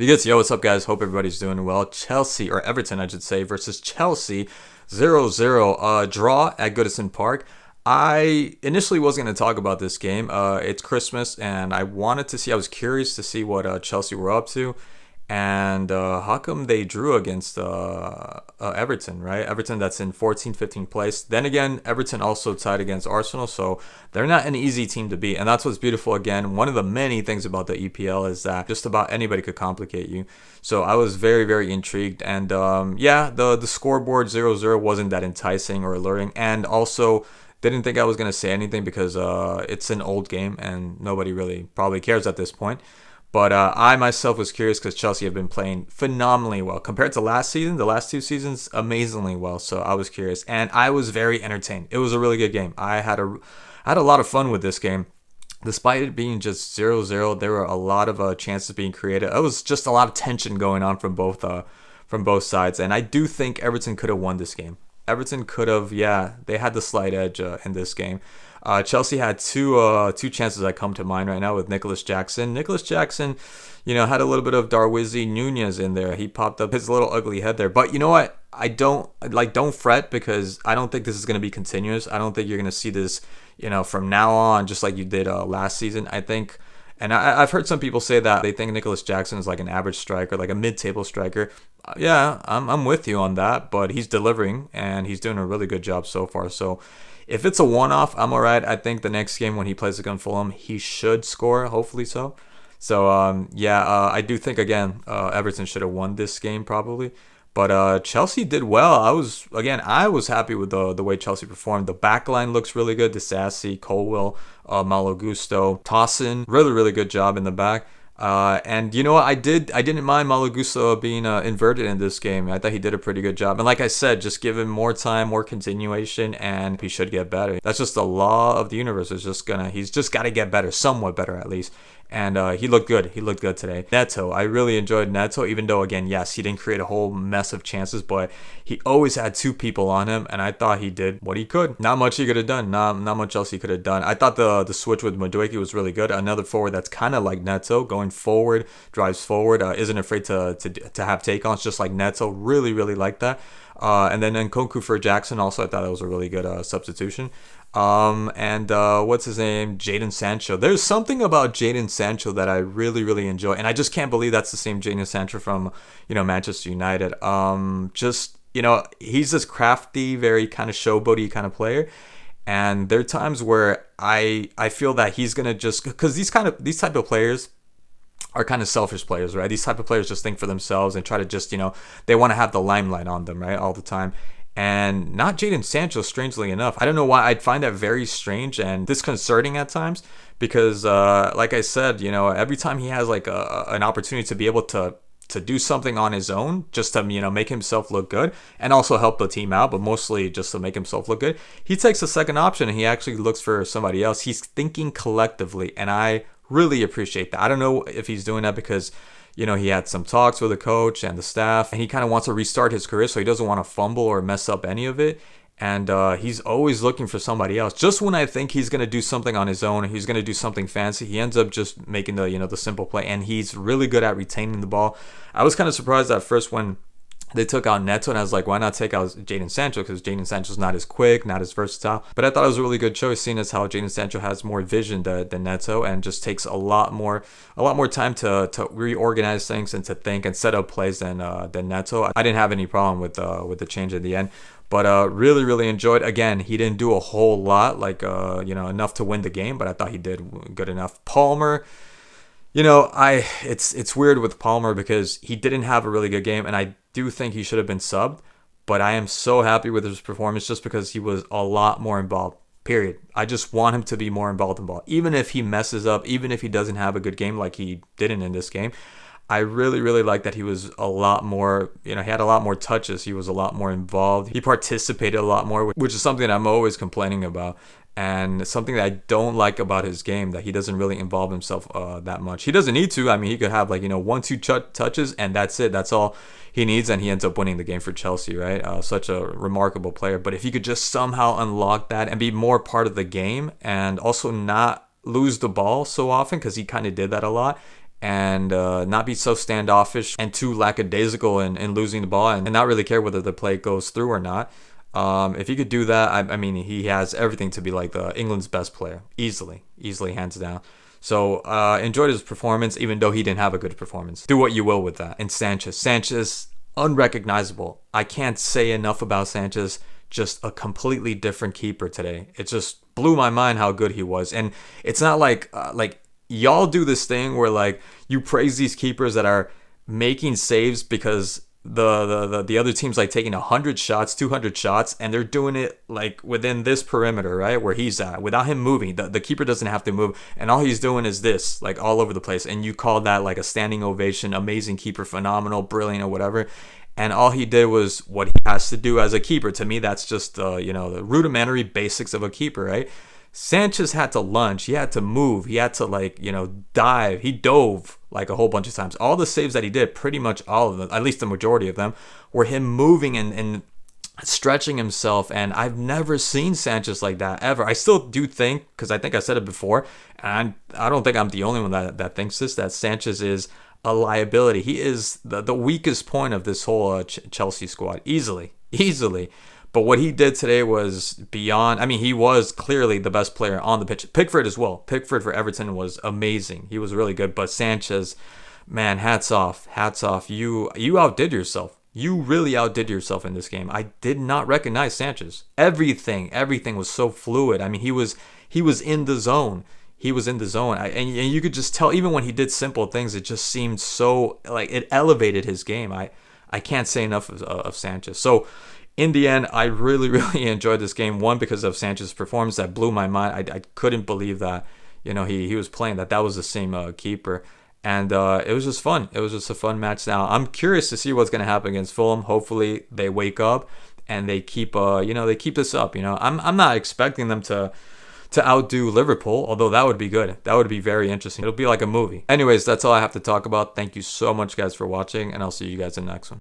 Because, yo, what's up, guys? Hope everybody's doing well. Chelsea, or Everton, I should say, versus Chelsea, 0-0 draw at Goodison Park. I initially wasn't going to talk about this game. It's Christmas, and I was curious to see what Chelsea were up to. And how come they drew against Everton, right? Everton that's in 14th, 15th place. Then again, Everton also tied against Arsenal, so they're not an easy team to beat. And that's what's beautiful. Again, one of the many things about the EPL is that just about anybody could complicate you. So I was very, very intrigued. And yeah, the scoreboard 0-0 wasn't that enticing or alluring. And also, didn't think I was going to say anything because it's an old game and nobody really probably cares at this point. But I myself was curious because Chelsea have been playing phenomenally well compared to last season. The last two seasons, amazingly well. So I was curious, and I was very entertained. It was a really good game. I had a lot of fun with this game. Despite it being just 0-0, there were a lot of chances being created. It was just a lot of tension going on from both sides, and I do think Everton could have won this game. Everton could have, yeah, they had the slight edge in this game. Chelsea had two chances that come to mind right now with Nicholas Jackson. Nicholas Jackson, had a little bit of Darwizzi Nunez in there. He popped up his little ugly head there. But you know what? Don't fret because I don't think this is going to be continuous. I don't think you're going to see this, from now on, just like you did last season. I think, and I've heard some people say that they think Nicholas Jackson is like an average striker, like a mid-table striker. Yeah, I'm with you on that, but he's delivering and he's doing a really good job so far. So if it's a one-off, I'm all right. I think the next game when he plays against Fulham, he should score, hopefully so. So, I do think, again, Everton should have won this game probably. But Chelsea did well. I was happy with the way Chelsea performed. The back line looks really good. Disasi, Colwell, Malo Gusto, Tossin, really, really good job in the back. And you know what? I didn't mind Malagusto being inverted in this game. I thought he did a pretty good job. And like I said, just give him more time, more continuation, and he should get better. That's just the law of the universe. He's just got to get better, somewhat better at least. And he looked good. He looked good today. Neto, I really enjoyed Neto, even though, again, yes, he didn't create a whole mess of chances, but he always had two people on him, and I thought he did what he could. Not much he could have done. Not much else he could have done. I thought the switch with Madueke was really good. Another forward that's kind of like Neto, going forward, drives forward, isn't afraid to have take-ons, just like Neto. Really, really like that. And then Nkunku for Jackson, also, I thought that was a really good substitution. What's his name? Jadon Sancho. There's something about Jadon Sancho that I really, really enjoy, and I just can't believe that's the same Jadon Sancho from, Manchester United. He's this crafty, very kind of showboaty kind of player, and there are times where I feel that he's gonna just because these type of players are kind of selfish players, right? These type of players just think for themselves and try to just, they want to have the limelight on them, right, all the time. And not Jadon Sancho, strangely enough. I don't know why. I'd find that very strange and disconcerting at times because, like I said, every time he has like an opportunity to be able to do something on his own, just to make himself look good and also help the team out, but mostly just to make himself look good, he takes a second option and he actually looks for somebody else. He's thinking collectively, and I really appreciate that. I don't know if he's doing that because he had some talks with the coach and the staff, and he kind of wants to restart his career, so he doesn't want to fumble or mess up any of it. And he's always looking for somebody else. Just when I think he's going to do something on his own, he's going to do something fancy, he ends up just making the simple play, and he's really good at retaining the ball. I was kind of surprised at first when they took out Neto, and I was like, why not take out Jadon Sancho? Because Jadon Sancho's not as quick, not as versatile. But I thought it was a really good choice, seeing as how Jadon Sancho has more vision than Neto, and just takes a lot more time to reorganize things and to think and set up plays than Neto. I didn't have any problem with the change in the end. But really, really enjoyed. Again, he didn't do a whole lot, enough to win the game, but I thought he did good enough. Palmer, it's weird with Palmer because he didn't have a really good game, and I do think he should have been subbed, but I am so happy with his performance just because he was a lot more involved, period. I just want him to be more involved in ball. Even if he messes up, even if he doesn't have a good game like he didn't in this game, I really, really like that he was a lot more, he had a lot more touches. He was a lot more involved. He participated a lot more, which is something that I'm always complaining about. And something that I don't like about his game, that he doesn't really involve himself that much. He doesn't need to. I mean, he could have 1-2 touches and that's it. That's all he needs, and he ends up winning the game for Chelsea, right? Such a remarkable player. But if he could just somehow unlock that and be more part of the game and also not lose the ball so often, because he kind of did that a lot, and not be so standoffish and too lackadaisical in losing the ball and not really care whether the play goes through or not. If he could do that, I mean, he has everything to be like the England's best player, easily, hands down. So enjoyed his performance, even though he didn't have a good performance. Do what you will with that. And Sanchez, unrecognizable. I can't say enough about Sanchez. Just a completely different keeper today. It just blew my mind how good he was. And it's not like y'all do this thing where like you praise these keepers that are making saves because the other team's like taking 100 shots, 200 shots, and they're doing it like within this perimeter, right, where he's at, without him moving. The keeper doesn't have to move, and all he's doing is this, like all over the place, and you call that like a standing ovation, amazing keeper, phenomenal, brilliant, or whatever. And all he did was what he has to do as a keeper. To me, that's just the rudimentary basics of a keeper, right? Sanchez had to lunge, he had to move, he had to dive, he dove like a whole bunch of times. All the saves that he did, pretty much all of them, at least the majority of them, were him moving and stretching himself. And I've never seen Sanchez like that ever. I still do think, because I think I said it before, and I don't think I'm the only one that thinks this, that Sanchez is a liability. He is the weakest point of this whole Chelsea squad, easily. But what he did today was beyond. I mean, he was clearly the best player on the pitch. Pickford as well. Pickford for Everton was amazing. He was really good. But Sanchez, man, hats off. You outdid yourself. You really outdid yourself in this game. I did not recognize Sanchez. Everything was so fluid. I mean, he was in the zone. He was in the zone. And you could just tell, even when he did simple things, it just seemed so, like, it elevated his game. I can't say enough of Sanchez. So, in the end, I really enjoyed this game. One, because of Sanchez's performance that blew my mind. I couldn't believe that he was playing that was the same keeper, and it was just fun. It was just a fun match. Now I'm curious to see what's gonna happen against Fulham. Hopefully they wake up and they keep they keep this up. I'm not expecting them to outdo Liverpool, although that would be good. That would be very interesting. It'll be like a movie. Anyways, that's all I have to talk about. Thank you so much, guys, for watching, and I'll see you guys in the next one.